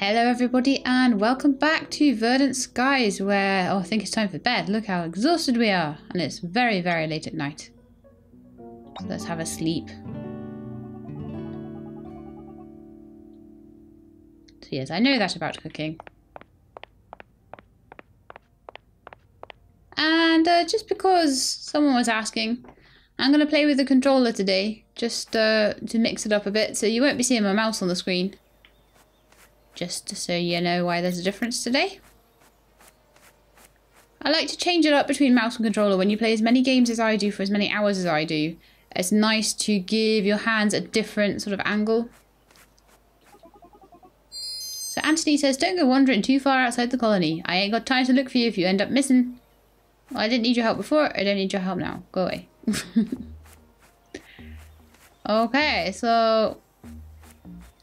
Hello everybody and welcome back to Verdant Skies where, I think it's time for bed. Look how exhausted we are and it's very, very late at night. So let's have a sleep. So yes, I know that about cooking. And just because someone was asking, I'm going to play with the controller today, just to mix it up a bit, so you won't be seeing my mouse on the screen. Just so you know why there's a difference today. I like to change it up between mouse and controller when you play as many games as I do for as many hours as I do. It's nice to give your hands a different sort of angle. So Anthony says, don't go wandering too far outside the colony. I ain't got time to look for you if you end up missing. Well, I didn't need your help before, I don't need your help now. Go away. Okay, so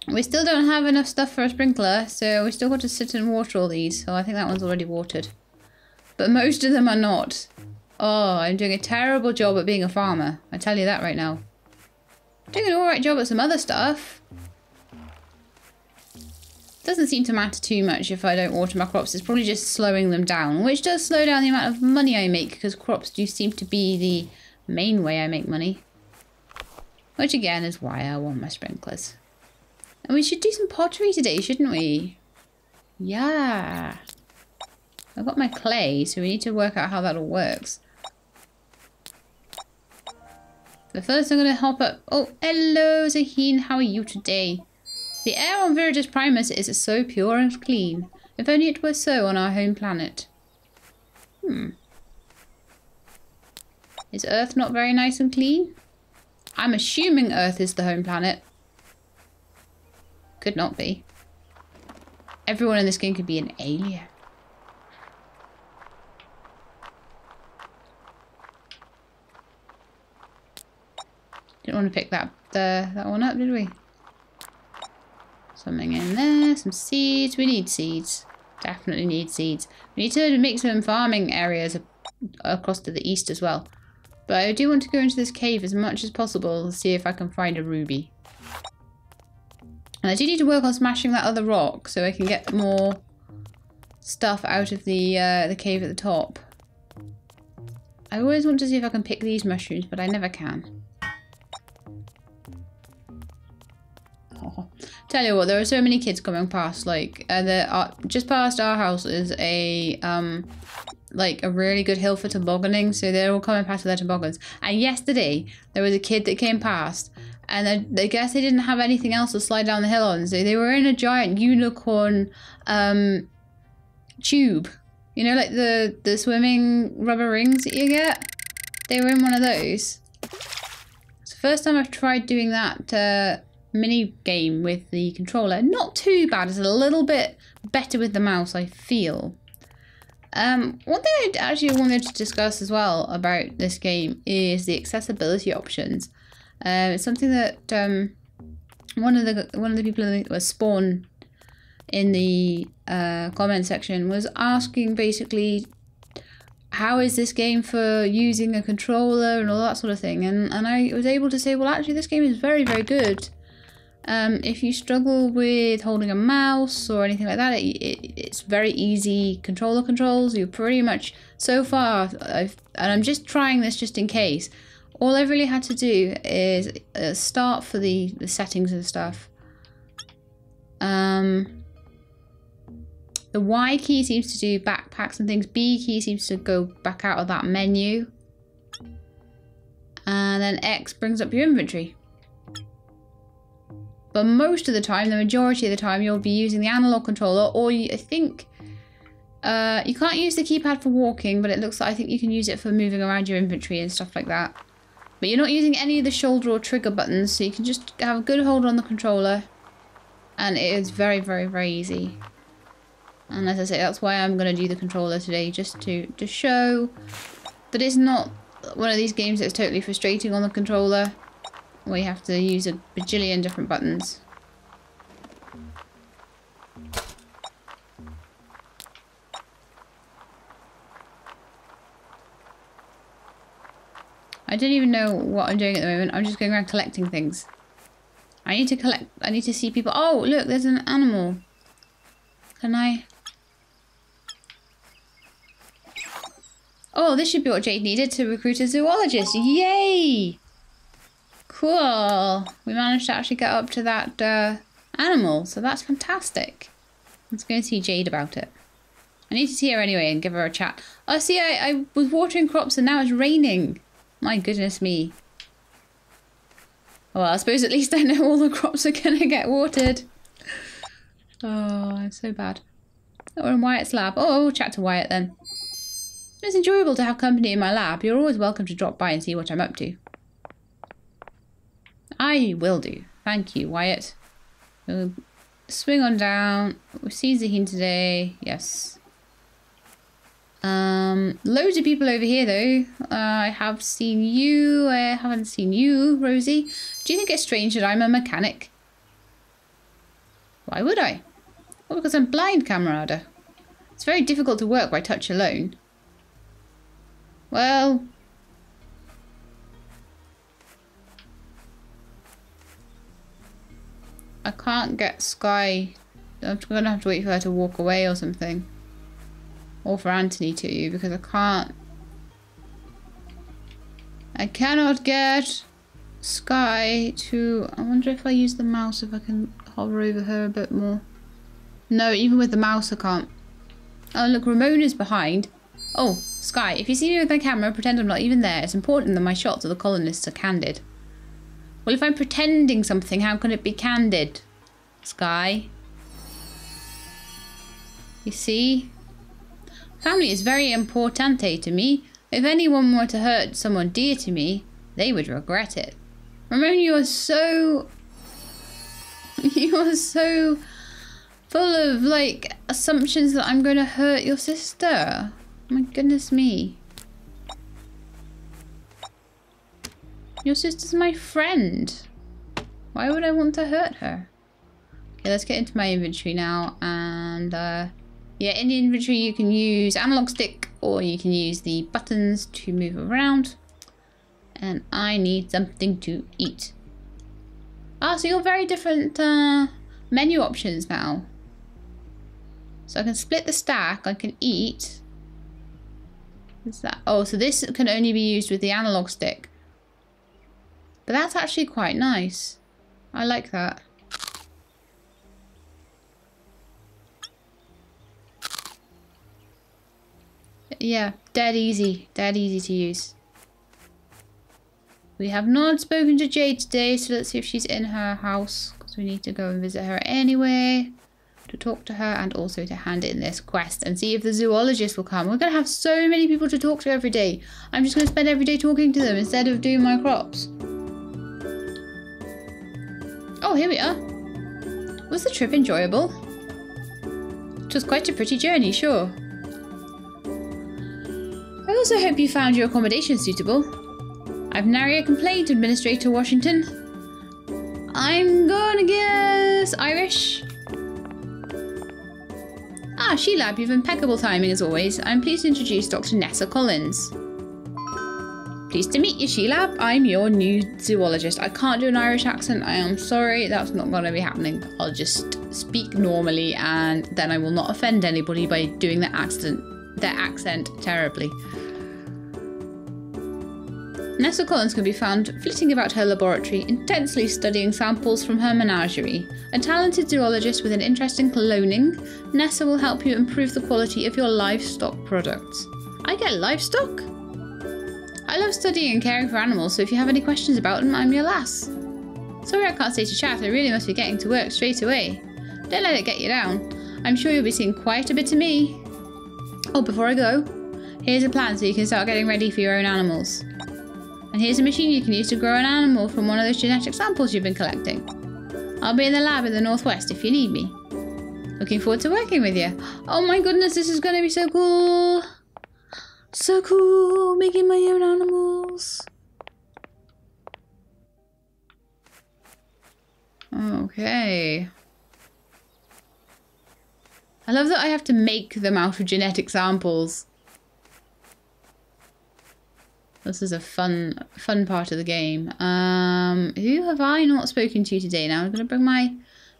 we still don't have enough stuff for a sprinkler, so we still got to sit and water all these. So I think that one's already watered. But most of them are not. Oh, I'm doing a terrible job at being a farmer. I tell you that right now. I'm doing an alright job at some other stuff. Doesn't seem to matter too much if I don't water my crops. It's probably just slowing them down, which does slow down the amount of money I make, because crops do seem to be the main way I make money. Which again is why I want my sprinklers. And we should do some pottery today, shouldn't we? Yeah. I've got my clay, so we need to work out how that all works. So first I'm going to hop up. Oh, hello Zaheen, how are you today? The air on Viridus Prime is so pure and clean. If only it were so on our home planet. Is Earth not very nice and clean? I'm assuming Earth is the home planet. Could not be. Everyone in this game could be an alien. Didn't want to pick that one up, did we? Something in there, some seeds. We need seeds. Definitely need seeds. We need to make some farming areas across to the east as well. But I do want to go into this cave as much as possible to see if I can find a ruby. And I do need to work on smashing that other rock so I can get more stuff out of the cave at the top. I always want to see if I can pick these mushrooms, but I never can. Oh. Tell you what, there are so many kids coming past. Like, just past our house is a really good hill for tobogganing, so they're all coming past with their toboggans. And yesterday there was a kid that came past. And I guess they didn't have anything else to slide down the hill on, so they were in a giant unicorn tube. You know, like the swimming rubber rings that you get? They were in one of those. It's the first time I've tried doing that mini game with the controller. Not too bad, it's a little bit better with the mouse, I feel. One thing I actually wanted to discuss as well about this game is the accessibility options. It's something that one of the people that was Spawn in the comment section was asking, basically, how is this game for using a controller and all that sort of thing, and I was able to say, well, actually this game is very, very good. If you struggle with holding a mouse or anything like that, it's very easy controller controls. You're pretty much, so far, and I'm just trying this just in case. All I've really had to do is start for the settings and stuff. The Y key seems to do backpacks and things. B key seems to go back out of that menu. And then X brings up your inventory. But most of the time, the majority of the time, you'll be using the analog controller, or I think you can't use the keypad for walking, but it looks like I think you can use it for moving around your inventory and stuff like that. But you're not using any of the shoulder or trigger buttons, so you can just have a good hold on the controller. And it is very, very, very easy. And as I say, that's why I'm going to do the controller today, just to show that it's not one of these games that's totally frustrating on the controller, where you have to use a bajillion different buttons. I don't even know what I'm doing at the moment. I'm just going around collecting things. I need to see people. Oh, look, there's an animal. Can I? Oh, this should be what Jade needed to recruit a zoologist. Yay! Cool. We managed to actually get up to that animal, so that's fantastic. Let's go and see Jade about it. I need to see her anyway and give her a chat. Oh, see, I was watering crops and now it's raining. My goodness me. Well, I suppose at least I know all the crops are going to get watered. Oh, it's so bad. Oh, we're in Wyatt's lab. Oh, we'll chat to Wyatt then. It's enjoyable to have company in my lab. You're always welcome to drop by and see what I'm up to. I will do. Thank you, Wyatt. We'll swing on down. We've seen Zaheen today. Yes. Loads of people over here though. I have seen you. I haven't seen you, Rosie. Do you think it's strange that I'm a mechanic? Why would I? Well, because I'm blind, camarada. It's very difficult to work by touch alone. Well... I can't get Sky. I'm going to have to wait for her to walk away or something. Or for Anthony to, because I can't. I cannot get Sky to... I wonder if I use the mouse, if I can hover over her a bit more. No, even with the mouse I can't. Oh, look, Ramona's behind. Oh, Sky, if you see me with my camera, pretend I'm not even there. It's important that my shots of the colonists are candid. Well, if I'm pretending something, how can it be candid? Sky? You see? Family is very importante to me. If anyone were to hurt someone dear to me, they would regret it. Ramona, you are so... You are so full of, like, assumptions that I'm going to hurt your sister. My goodness me. Your sister's my friend. Why would I want to hurt her? Okay, let's get into my inventory now. And, yeah, in the inventory you can use analog stick or you can use the buttons to move around. And I need something to eat. Ah, so you're very different menu options now. So I can split the stack, I can eat. What's that? Oh, so this can only be used with the analog stick. But that's actually quite nice. I like that. Yeah, dead easy to use. We have not spoken to Jade today, so let's see if she's in her house, because we need to go and visit her anyway, to talk to her and also to hand in this quest and see if the zoologist will come. We're going to have so many people to talk to every day. I'm just going to spend every day talking to them instead of doing my crops. Oh, here we are. Was the trip enjoyable? It was quite a pretty journey, sure. I also hope you found your accommodation suitable. I've nary a complaint, Administrator Washington. I'm gonna guess Irish. Ah, Shelab, you've impeccable timing as always. I'm pleased to introduce Dr. Nessa Collins. Pleased to meet you, Shelab. I'm your new zoologist. I can't do an Irish accent. I am sorry. That's not going to be happening. I'll just speak normally and then I will not offend anybody by doing their accent terribly. Nessa Collins can be found flitting about her laboratory, intensely studying samples from her menagerie. A talented zoologist with an interest in cloning, Nessa will help you improve the quality of your livestock products. I get livestock? I love studying and caring for animals, so if you have any questions about them, I'm your lass. Sorry I can't stay to chat, I really must be getting to work straight away. Don't let it get you down. I'm sure you'll be seeing quite a bit of me. Oh, before I go, here's a plan so you can start getting ready for your own animals. And here's a machine you can use to grow an animal from one of those genetic samples you've been collecting. I'll be in the lab in the northwest if you need me. Looking forward to working with you. Oh my goodness, this is going to be so cool. So cool, making my own animals. Okay. I love that I have to make them out of genetic samples. This is a fun part of the game. Who have I not spoken to today? Now I'm going to bring my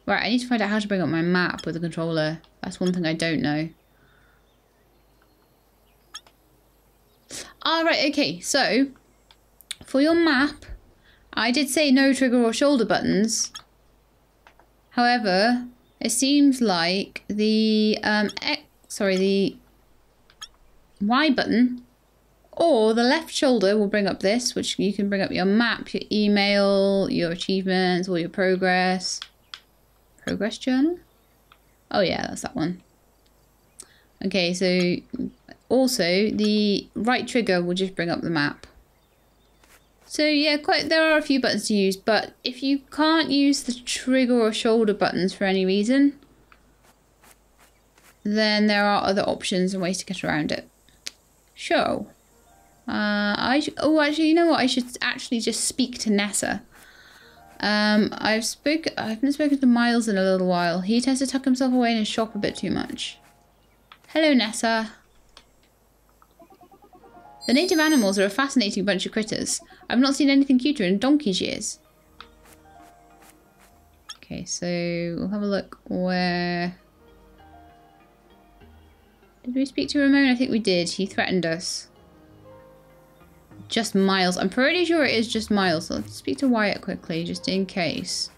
Right, I need to find out how to bring up my map with the controller. That's one thing I don't know. Ah, right, okay. So, for your map, I did say no trigger or shoulder buttons. However, it seems like the the Y button or the left shoulder will bring up this, which you can bring up your map, your email, your achievements, or your progress. Progress journal? Oh yeah, that's that one. Okay, so also the right trigger will just bring up the map. So yeah, there are a few buttons to use, but if you can't use the trigger or shoulder buttons for any reason, then there are other options and ways to get around it. So, actually, you know what? I should actually just speak to Nessa. I haven't spoken to Miles in a little while. He tends to tuck himself away in his shop a bit too much. Hello, Nessa. The native animals are a fascinating bunch of critters. I've not seen anything cuter in donkey's years. Okay, so we'll have a look where... Did we speak to Ramon? I think we did. He threatened us. Just Miles. I'm pretty sure it is just Miles. So let's speak to Wyatt quickly, just in case.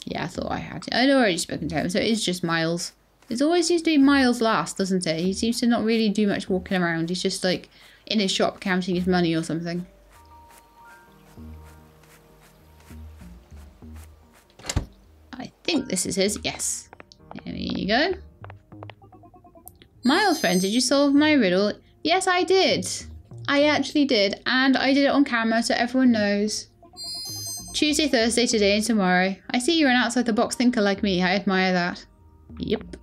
Yeah, I thought I had. I'd already spoken to him, so it is just Miles. It always seems to be Miles last, doesn't it? He seems to not really do much walking around. He's just like in his shop counting his money or something. I think this is his. Yes. There you go. Miles, friend, did you solve my riddle? Yes, I did. I actually did. And I did it on camera so everyone knows. Tuesday, Thursday, today and tomorrow. I see you're an outside-the-box thinker like me. I admire that. Yep.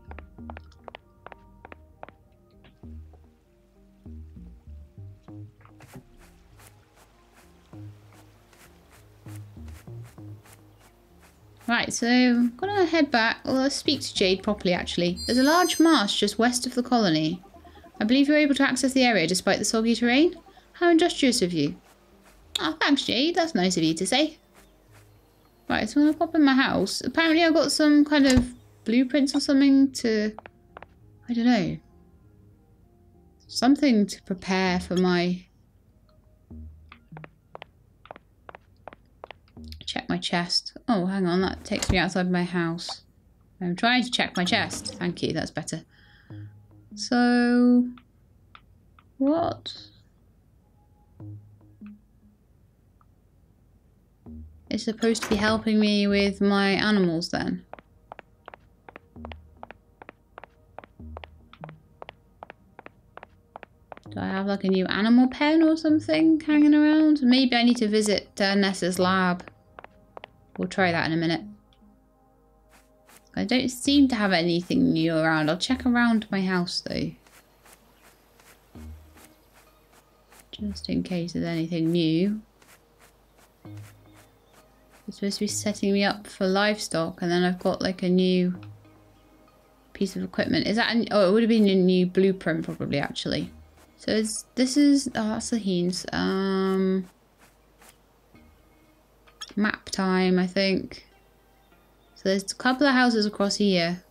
Right, so I'm gonna head back. Well, let's speak to Jade properly, actually. There's a large marsh just west of the colony. I believe you're able to access the area despite the soggy terrain. How industrious of you. Oh, thanks, Jade. That's nice of you to say. Right, so I'm gonna pop in my house. Apparently I've got some kind of blueprints or something to... I don't know. Something to prepare for my... Check my chest. Oh, hang on, that takes me outside my house. I'm trying to check my chest. Thank you, that's better. So... What? It's supposed to be helping me with my animals then. Do I have like a new animal pen or something hanging around? Maybe I need to visit Nessa's lab. We'll try that in a minute. I don't seem to have anything new around. I'll check around my house though. Just in case there's anything new. It's supposed to be setting me up for livestock and then I've got like a new piece of equipment. Is that oh, it would have been a new blueprint probably actually. So this is oh, that's the Heens. Map time, I think. So there's a couple of houses across here.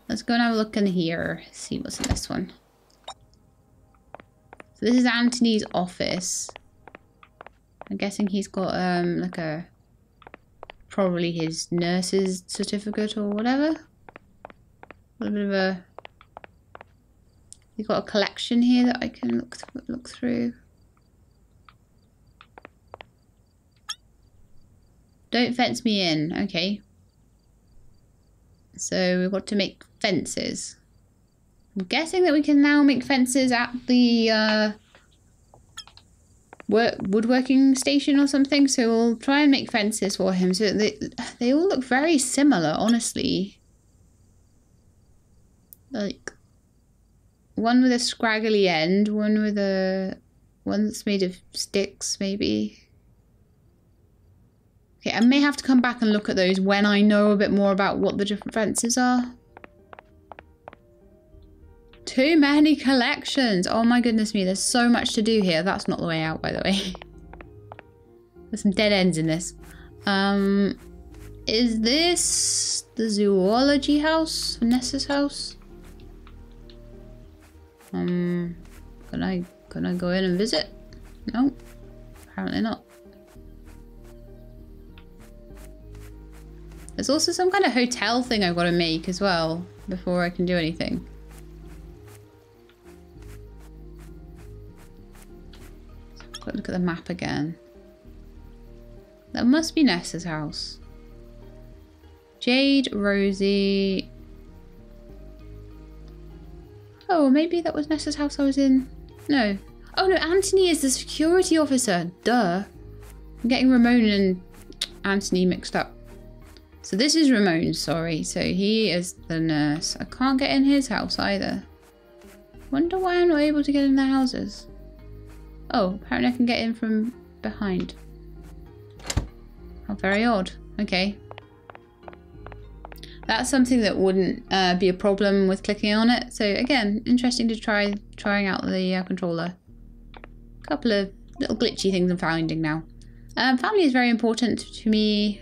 Let's go and have a look in here. See what's in this one. So this is Anthony's office. I'm guessing he's got like a probably his nurse's certificate or whatever. A little bit of a. He's got a collection here that I can look through. Don't fence me in. Okay. So we've got to make fences. I'm guessing that we can now make fences at the woodworking station or something. So we'll try and make fences for him. So they all look very similar, honestly. Like one with a scraggly end, one that's made of sticks, maybe. Okay, I may have to come back and look at those when I know a bit more about what the different fences are. Too many collections. Oh my goodness me, there's so much to do here. That's not the way out, by the way. There's some dead ends in this. Is this the zoology house? Nessa's house? Can I go in and visit? No, apparently not. There's also some kind of hotel thing I've got to make as well before I can do anything. Got to look at the map again. That must be Nessa's house. Jade, Rosie. Oh, maybe that was Nessa's house I was in. No. Oh no, Anthony is the security officer. Duh. I'm getting Ramon and Anthony mixed up. So this is Ramon, sorry. So he is the nurse. I can't get in his house either. Wonder why I'm not able to get in their houses. Oh, apparently I can get in from behind. How very odd. Okay. That's something that wouldn't be a problem with clicking on it. So again, interesting to trying out the controller. A couple of little glitchy things I'm finding now. Family is very important to me.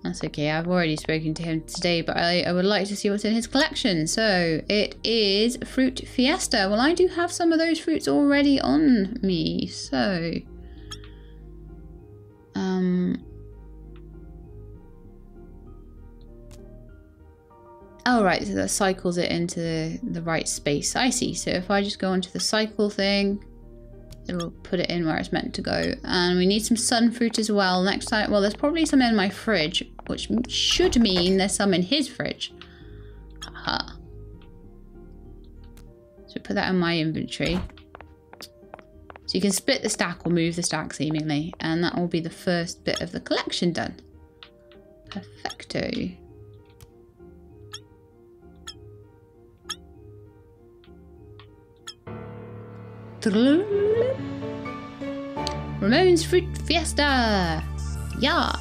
That's okay, I've already spoken to him today, but I would like to see what's in his collection. So it is Fruit Fiesta. Well, I do have some of those fruits already on me, so... Oh, right, so that cycles it into the right space. I see. So if I just go onto the cycle thing, it'll put it in where it's meant to go. And we need some sun fruit as well. Next time, well, there's probably some in my fridge, which should mean there's some in his fridge. Haha. So put that in my inventory. So you can split the stack or move the stack seemingly. And that will be the first bit of the collection done. Perfecto. Ramon's Fruit Fiesta! Yeah!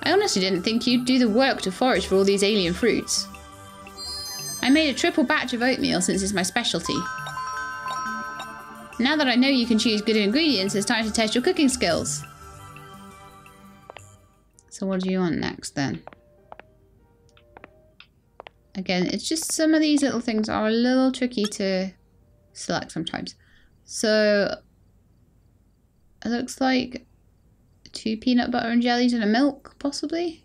I honestly didn't think you'd do the work to forage for all these alien fruits. I made a triple batch of oatmeal since it's my specialty. Now that I know you can choose good ingredients, it's time to test your cooking skills. So what do you want next then? Again, it's just some of these little things are a little tricky to select sometimes. So it looks like 2 peanut butter and jellies and a milk, possibly.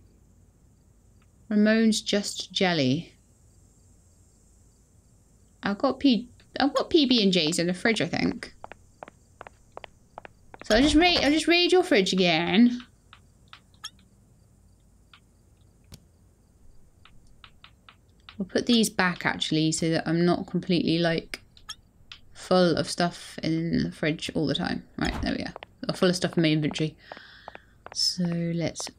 Ramon's just jelly. I've got PB&Js in the fridge, I think. So I'll just raid your fridge again. I'll put these back actually so that I'm not completely like full of stuff in the fridge all the time. Right, there we go. Or full of stuff in my inventory. So let's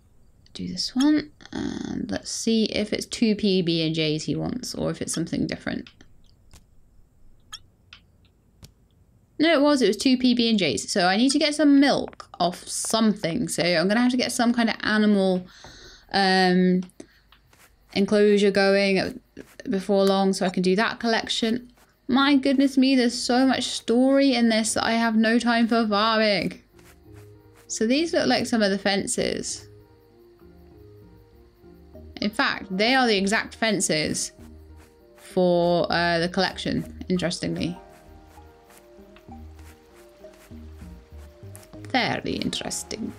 do this one and let's see if it's 2 PB&Js he wants or if it's something different. No, it was 2 PB&Js. So I need to get some milk off something. So I'm gonna have to get some kind of animal enclosure going before long so I can do that collection. My goodness me, there's so much story in this that I have no time for farming. So these look like some of the fences. In fact, they are the exact fences for the collection, interestingly. Very interesting.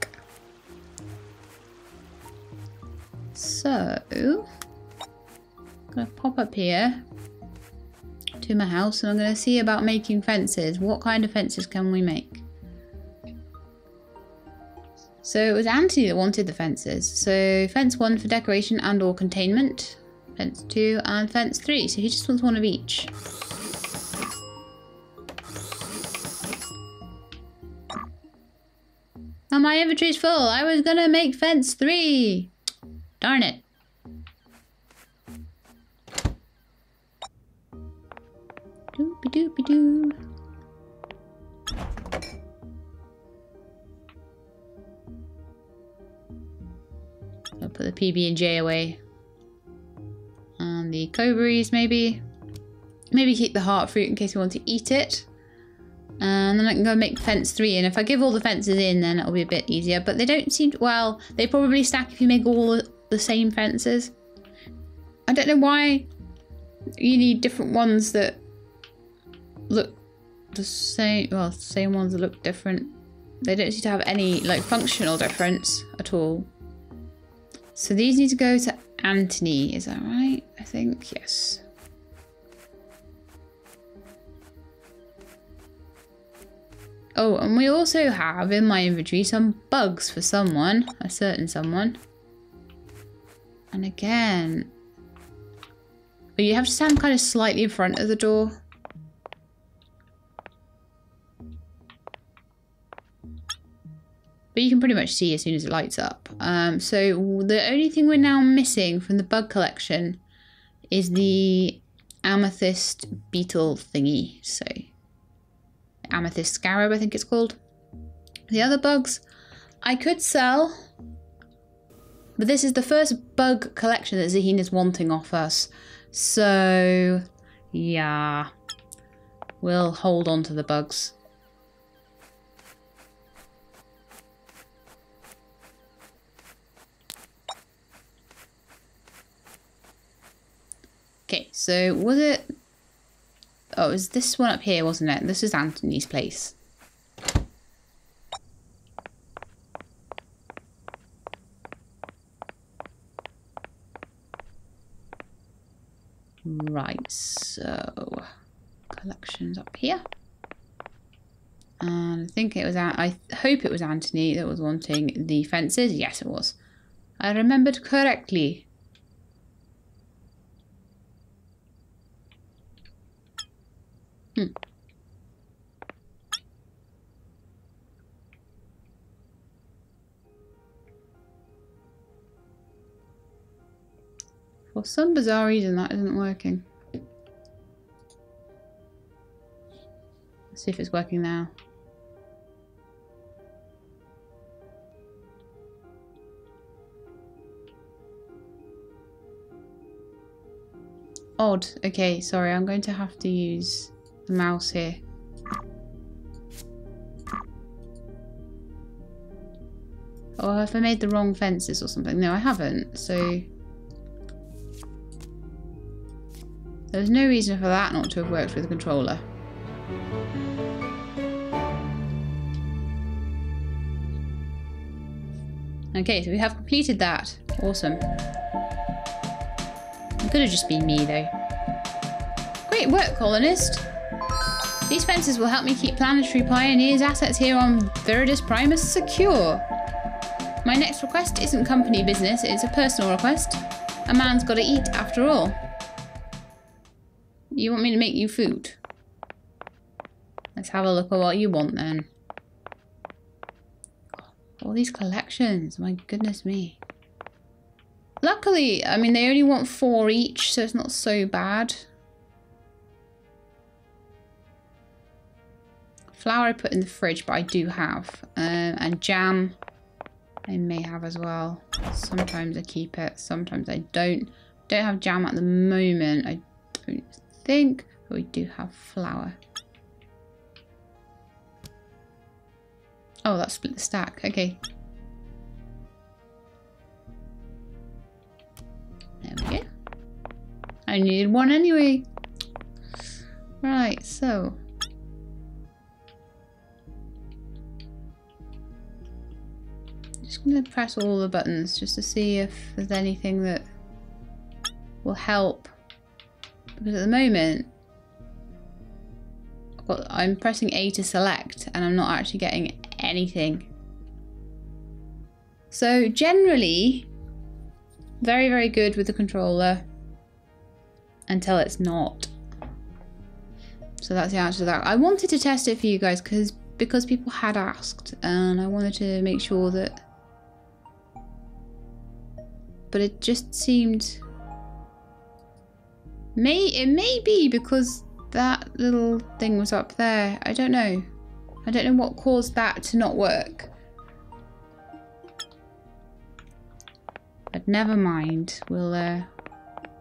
So, I'm going to pop up here to my house and I'm going to see about making fences. What kind of fences can we make? So it was Anthony that wanted the fences. So fence 1 for decoration and or containment. Fence 2 and fence 3. So he just wants one of each. Oh, my inventory's full. I was going to make fence 3. Darn it. Doopy doopy doo. I'll put the PB&J away. And the cobras maybe. Maybe keep the heart fruit in case we want to eat it. And then I can go make fence 3. And if I give all the fences in, then it'll be a bit easier. But they don't seem to, well, they probably stack if you make all the same fences. I don't know why you need different ones that look the same. Well, same ones that look different. They don't seem to have any like functional difference at all. So these need to go to Anthony, is that right? I think, yes. Oh, and we also have in my inventory some bugs for someone, a certain someone. And again, but you have to stand kind of slightly in front of the door. But you can pretty much see as soon as it lights up. So the only thing we're now missing from the bug collection is the amethyst beetle thingy. So amethyst scarab, I think it's called. The other bugs I could sell, but this is the first bug collection that Zaheen is wanting off us. So yeah, we'll hold on to the bugs. Okay, so was it... Oh, it was this one up here, wasn't it? This is Anthony's place. Right, so... collections up here. And I think it was... I hope it was Anthony that was wanting the fences. Yes, it was. I remembered correctly. For some bizarre reason that isn't working. Let's see if it's working now. Odd. Okay, sorry, I'm going to have to use the mouse here. Oh, have I made the wrong fences or something? No, I haven't, so... There's no reason for that not to have worked with the controller. Okay, so we have completed that. Awesome. It could have just been me, though. Great work, colonist. These fences will help me keep Planetary Pioneer's assets here on Viridus Prime secure. My next request isn't company business, it's a personal request. A man's got to eat, after all. You want me to make you food? Let's have a look at what you want, then. All these collections, my goodness me. Luckily, I mean, they only want 4 each, so it's not so bad. Flour I put in the fridge, but I do have. And jam I may have as well. Sometimes I keep it, sometimes I don't. Don't have jam at the moment, I don't think, but we do have flour. Oh, that split the stack. Okay. There we go. I needed 1 anyway. Right, so. Just going to press all the buttons just to see if there's anything that will help. Because at the moment, I'm pressing A to select and I'm not actually getting anything. So generally, very, very good with the controller until it's not. So that's the answer to that. I wanted to test it for you guys because people had asked and I wanted to make sure that. But it just seemed. It may be because that little thing was up there. I don't know. I don't know what caused that to not work. But never mind. We'll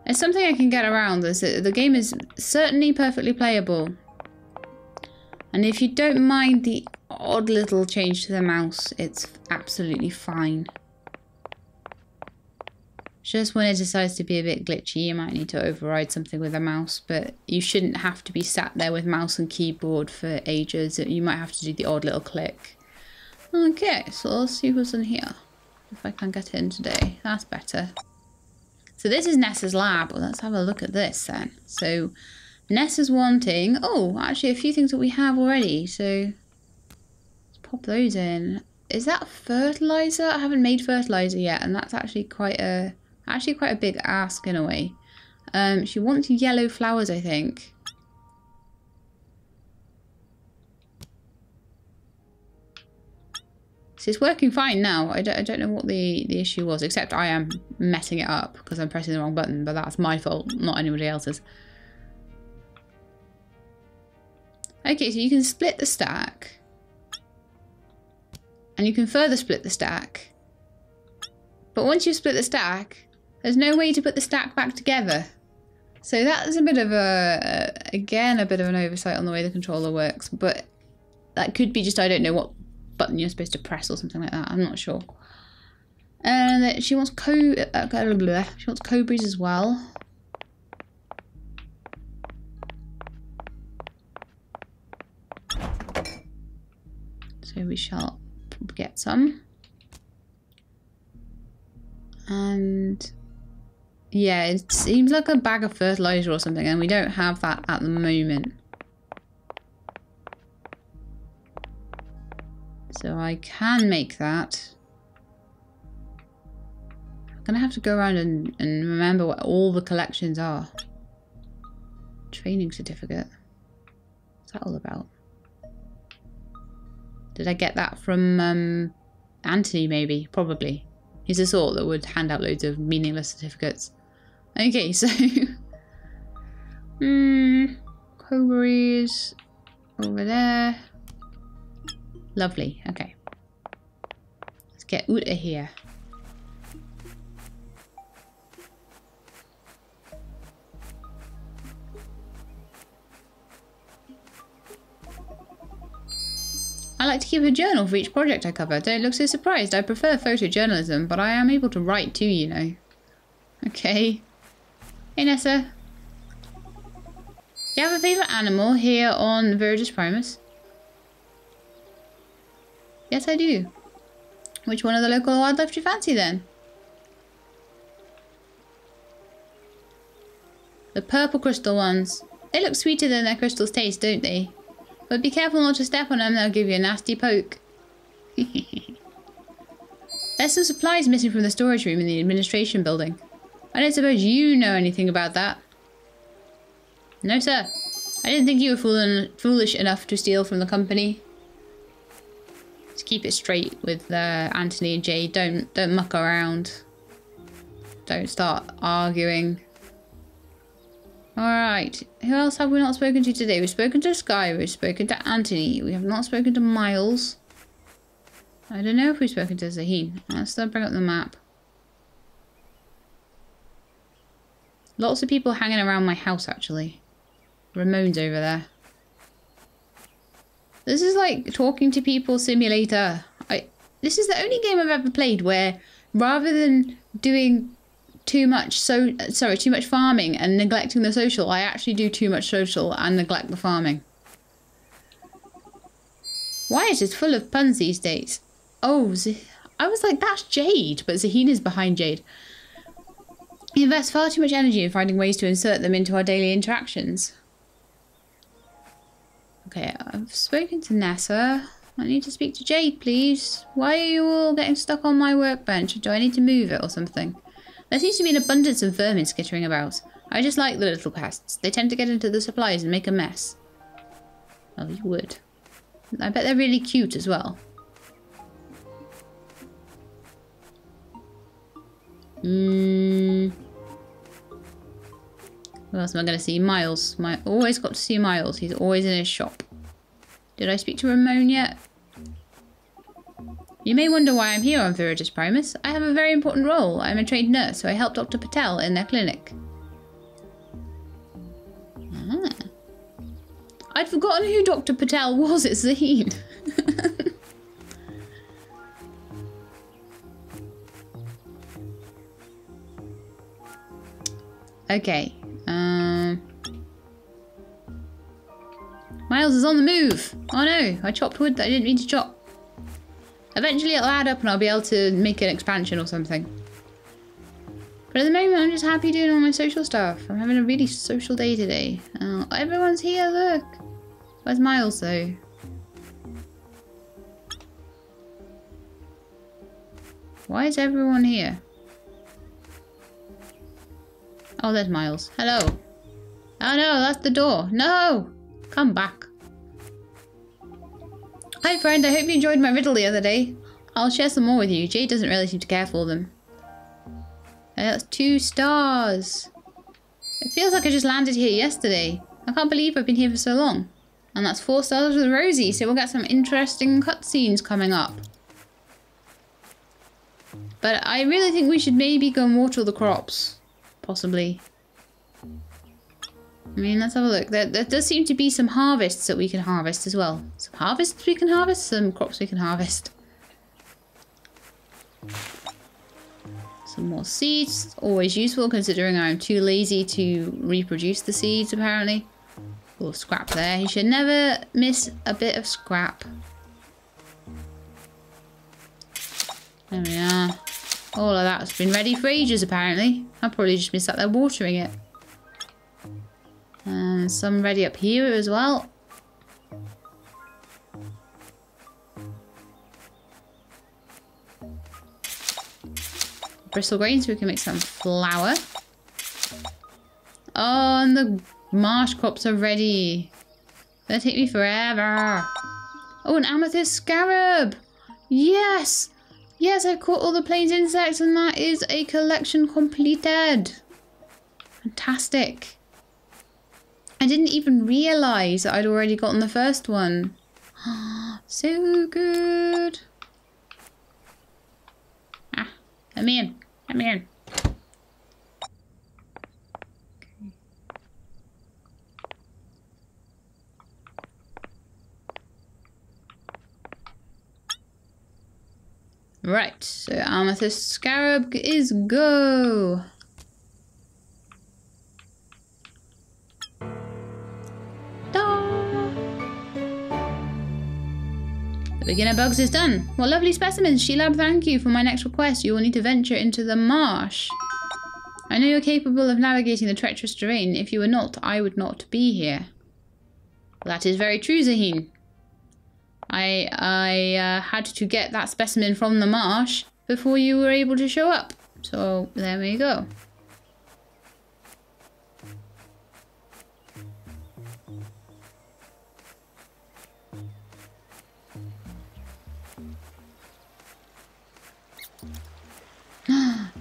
it's something I can get around. The game is certainly perfectly playable. And if you don't mind the odd little change to the mouse, it's absolutely fine. Just when it decides to be a bit glitchy, you might need to override something with a mouse, but you shouldn't have to be sat there with mouse and keyboard for ages. You might have to do the odd little click. Okay, so let's see what's in here. If I can get in today. That's better. So this is Nessa's lab. Well, let's have a look at this then. So Nessa's wanting... Oh, actually a few things that we have already. So let's pop those in. Is that fertilizer? I haven't made fertilizer yet, and that's actually quite a big ask in a way. She wants yellow flowers, I think. So it's working fine now. I don't know what the issue was, except I am messing it up because I'm pressing the wrong button, but that's my fault, not anybody else's. Okay, so you can split the stack. And you can further split the stack. But once you've split the stack, there's no way to put the stack back together. So that's a bit of again, a bit of an oversight on the way the controller works. But that could be just, I don't know what button you're supposed to press or something like that. I'm not sure. And she wants cobras as well. So we shall get some. And yeah, it seems like a bag of fertilizer or something, and we don't have that at the moment. So I can make that. I'm gonna have to go around and remember what all the collections are. Training certificate. What's that all about? Did I get that from Anthony maybe? Probably. He's the sort that would hand out loads of meaningless certificates. Okay, so... Cobras over there. Lovely, okay. Let's get out of here. I like to keep a journal for each project I cover. Don't look so surprised. I prefer photojournalism, but I am able to write too, you know. Okay. Hey, Nessa. Do you have a favourite animal here on Viridus Prime? Yes, I do. Which one of the local wildlife do you fancy, then? The purple crystal ones. They look sweeter than their crystals taste, don't they? But be careful not to step on them, they'll give you a nasty poke. There's some supplies missing from the storage room in the administration building. I don't suppose you know anything about that. No, sir. I didn't think you were foolish enough to steal from the company. Just keep it straight with Anthony and Jade. Don't muck around. Don't start arguing. Alright, who else have we not spoken to today? We've spoken to Sky, we've spoken to Anthony, we have not spoken to Miles. I don't know if we've spoken to Zaheen. Let's bring up the map. Lots of people hanging around my house, actually. Ramon's over there. This is like talking to people simulator. This is the only game I've ever played where rather than doing too much farming and neglecting the social, I actually do too much social and neglect the farming. Wyatt is full of puns these days. Oh, I was like, that's Jade, but Zaheen is behind Jade. He invests far too much energy in finding ways to insert them into our daily interactions. Okay, I've spoken to Nessa. I need to speak to Jade, please. Why are you all getting stuck on my workbench? Do I need to move it or something? There seems to be an abundance of vermin skittering about. I just like the little pests. They tend to get into the supplies and make a mess. Oh, you would. I bet they're really cute as well. Who else am I going to see? Miles. Always got to see Miles. He's always in his shop. Did I speak to Ramon yet? You may wonder why I'm here on Viridus Prime. I have a very important role. I'm a trained nurse, so I help Dr. Patel in their clinic. I'd forgotten who Dr. Patel was. It's Zaheen. Okay. Miles is on the move. Oh no, I chopped wood that I didn't mean to chop. Eventually it'll add up and I'll be able to make an expansion or something. But at the moment I'm just happy doing all my social stuff. I'm having a really social day today. Oh, everyone's here, look. Where's Miles though? Why is everyone here? Oh, there's Miles. Hello. Oh no, that's the door. No! Come back. Hi friend, I hope you enjoyed my riddle the other day. I'll share some more with you. Jade doesn't really seem to care for them. That's 2 stars. It feels like I just landed here yesterday. I can't believe I've been here for so long. And that's 4 stars with Rosie, so we'll get some interesting cutscenes coming up. But I really think we should maybe go and water the crops. Possibly. I mean, let's have a look. There does seem to be some harvests that we can harvest as well. Some harvests we can harvest, some crops we can harvest. Some more seeds. Always useful considering I'm too lazy to reproduce the seeds, apparently. Oh, scrap there. You should never miss a bit of scrap. There we are. All of that's been ready for ages, apparently. I'll probably just be sat there watering it. And some ready up here as well. Bristle grains, so we can make some flour. Oh, and the marsh crops are ready. They'll take me forever. Oh, an amethyst scarab. Yes. Yes, I've caught all the plains insects and that is a collection completed. Fantastic. I didn't even realise that I'd already gotten the first one. So good. Ah, come in. Come here. Right, so amethyst scarab is go. The beginner bugs is done. What lovely specimens, Shelab, thank you. For my next request, you will need to venture into the marsh. I know you're capable of navigating the treacherous terrain. If you were not, I would not be here. Well, that is very true, Zaheen. I had to get that specimen from the marsh before you were able to show up. So, there we go.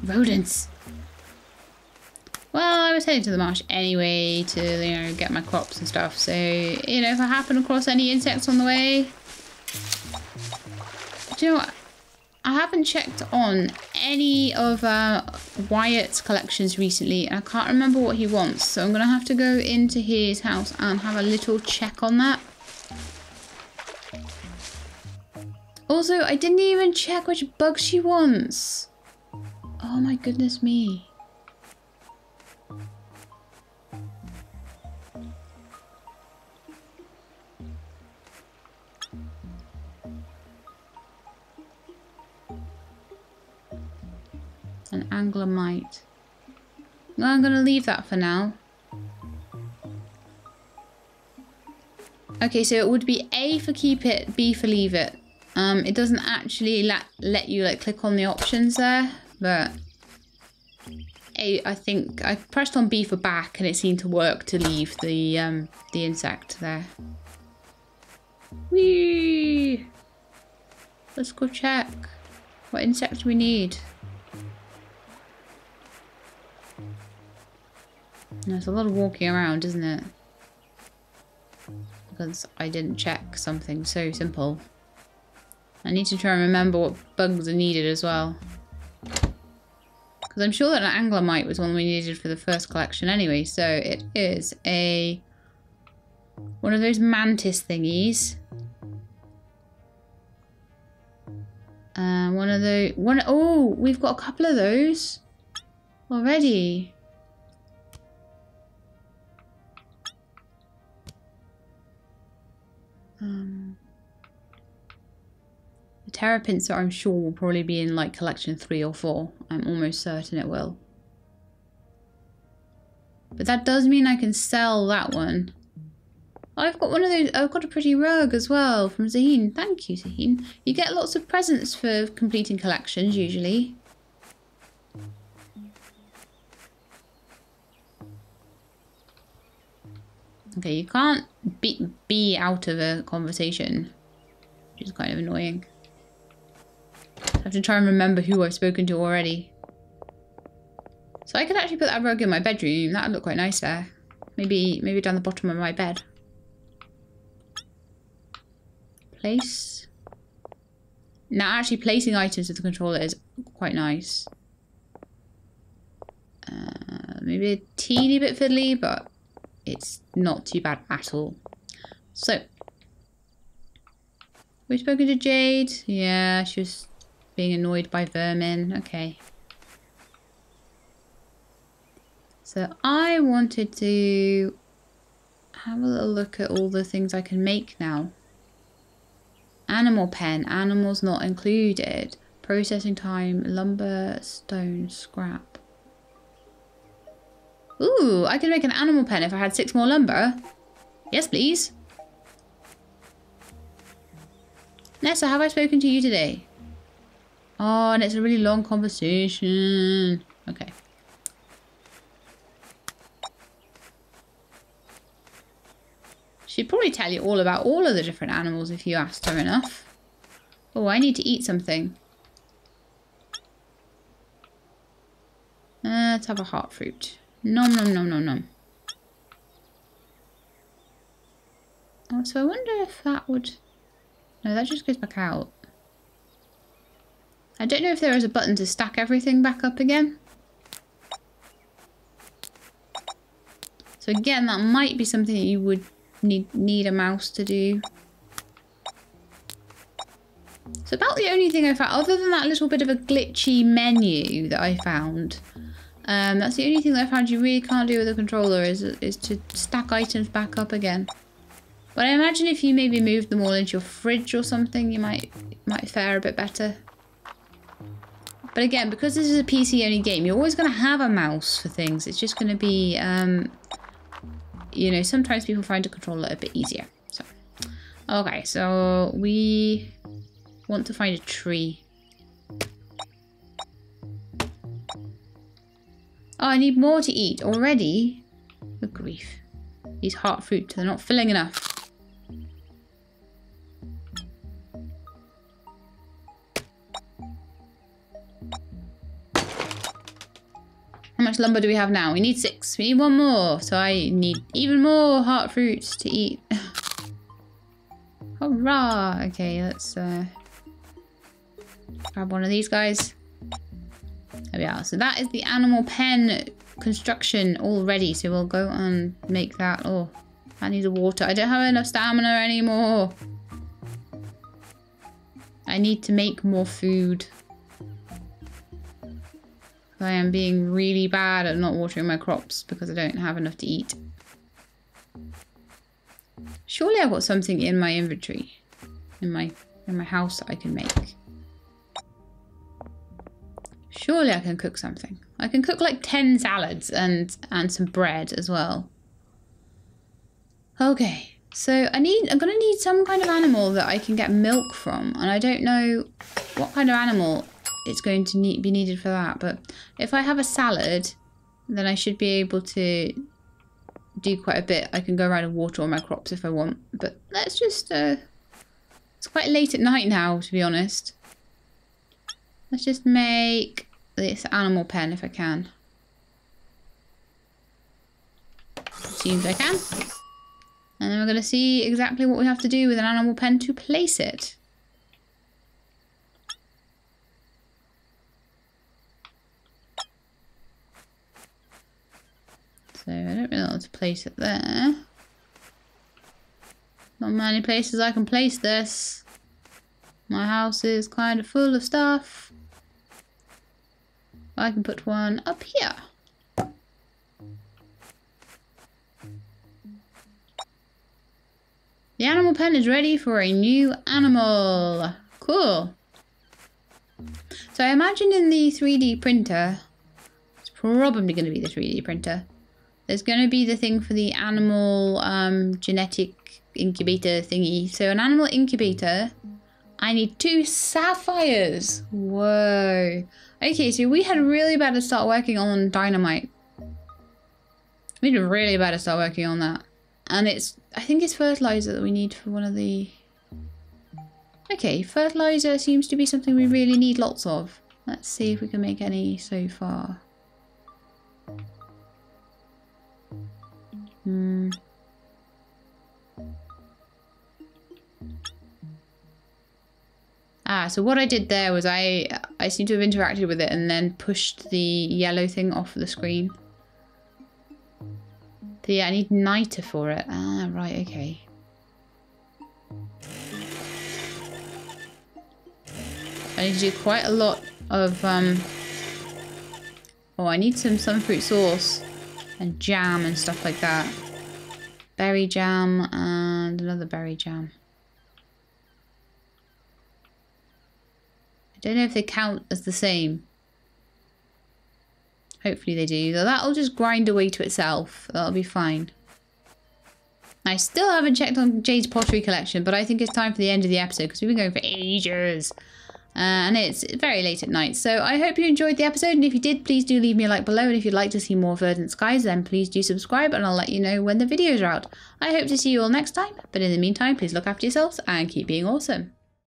Rodents. Well, I was heading to the marsh anyway to, you know, get my crops and stuff. So, you know, if I happen across any insects on the way... Do you know what? I haven't checked on any of Wyatt's collections recently. And I can't remember what he wants. So I'm going to have to go into his house and have a little check on that. Also, I didn't even check which bug she wants. Oh my goodness me. An anglermite. Well, I'm going to leave that for now. Okay, so it would be A for keep it, B for leave it. It doesn't actually let you like click on the options there, but A, I think I pressed on B for back and it seemed to work to leave the insect there. Whee! Let's go check what insect we need. There's a lot of walking around, isn't it? Because I didn't check something so simple. I need to try and remember what bugs are needed as well. Because I'm sure that an anglermite was one we needed for the first collection anyway. So it is a One of those mantis thingies. One of those. Oh, we've got a couple of those already. The terrapincer, I'm sure, will probably be in like collection 3 or 4. I'm almost certain it will. But that does mean I can sell that one. I've got one of those. I've got a pretty rug as well from Zaheen. Thank you, Zaheen. You get lots of presents for completing collections usually. Okay, you can't be out of a conversation, which is kind of annoying. I have to try and remember who I've spoken to already. So I could actually put that rug in my bedroom. That would look quite nice there. Maybe down the bottom of my bed. Place. Now, actually placing items with the controller is quite nice. Maybe a teeny bit fiddly, but it's not too bad at all. So, we've spoken to Jade. Yeah, she was being annoyed by vermin. Okay. So I wanted to have a little look at all the things I can make now. Animal pen, animals not included. Processing time, lumber, stone, scrap. Ooh, I could make an animal pen if I had 6 more lumber. Yes, please. Nessa, have I spoken to you today? Oh, and it's a really long conversation. Okay. She'd probably tell you all about all of the different animals if you asked her enough. Oh, I need to eat something. Let's have a heart fruit. Nom nom nom nom nom. Oh, so I wonder if that would... No, that just goes back out. I don't know if there is a button to stack everything back up again. So again, that might be something that you would need a mouse to do. So about the only thing I found, other than that little bit of a glitchy menu that I found, that's the only thing that I found you really can't do with a controller is to stack items back up again. But I imagine if you maybe moved them all into your fridge or something, you might fare a bit better. But again, because this is a PC only game, you're always going to have a mouse for things. It's just going to be, you know, sometimes people find a controller a bit easier. So, okay, so we want to find a tree. Oh, I need more to eat already. Good grief. These heart fruit, they're not filling enough. How much lumber do we have now? We need 6. We need 1 more. So I need even more heart fruits to eat. Hurrah! Okay, let's grab one of these guys. There we are. So that is the animal pen construction all ready. So we'll go and make that. Oh, I need the water. I don't have enough stamina anymore. I need to make more food. I am being really bad at not watering my crops because I don't have enough to eat. Surely I've got something in my inventory, in my house that I can make. Surely I can cook something. I can cook like 10 salads and some bread as well. Okay, so I'm gonna need some kind of animal that I can get milk from, and I don't know what kind of animal it's going to be needed for that. But if I have a salad, then I should be able to do quite a bit. I can go around and water all my crops if I want. But let's just it's quite late at night now, to be honest. Let's just make this animal pen if I can. Seems I can. And then we're going to see exactly what we have to do with an animal pen to place it. So I don't really know how to place it there. many places I can place this. My house is kind of full of stuff. I can put one up here. The animal pen is ready for a new animal. Cool. So I imagine in the 3D printer, it's probably going to be the 3D printer, there's going to be the thing for the animal genetic incubator thingy. So an animal incubator, I need 2 sapphires. Whoa. Okay, so we had really better start working on dynamite. We'd really better start working on that. And I think it's fertilizer that we need for one of the... Okay, fertilizer seems to be something we really need lots of. Let's see if we can make any so far. So what I did there was I seem to have interacted with it and then pushed the yellow thing off the screen. But yeah, I need niter for it. Ah, right, okay. I need to do quite a lot of, oh, I need some sunfruit sauce and jam and stuff like that. Berry jam and another berry jam. I don't know if they count as the same. Hopefully they do. That'll just grind away to itself. That'll be fine. I still haven't checked on Jade's pottery collection, but I think it's time for the end of the episode because we've been going for ages. And it's very late at night. So I hope you enjoyed the episode, and if you did, please do leave me a like below, and if you'd like to see more Verdant Skies, then please do subscribe and I'll let you know when the videos are out. I hope to see you all next time, but in the meantime, please look after yourselves and keep being awesome.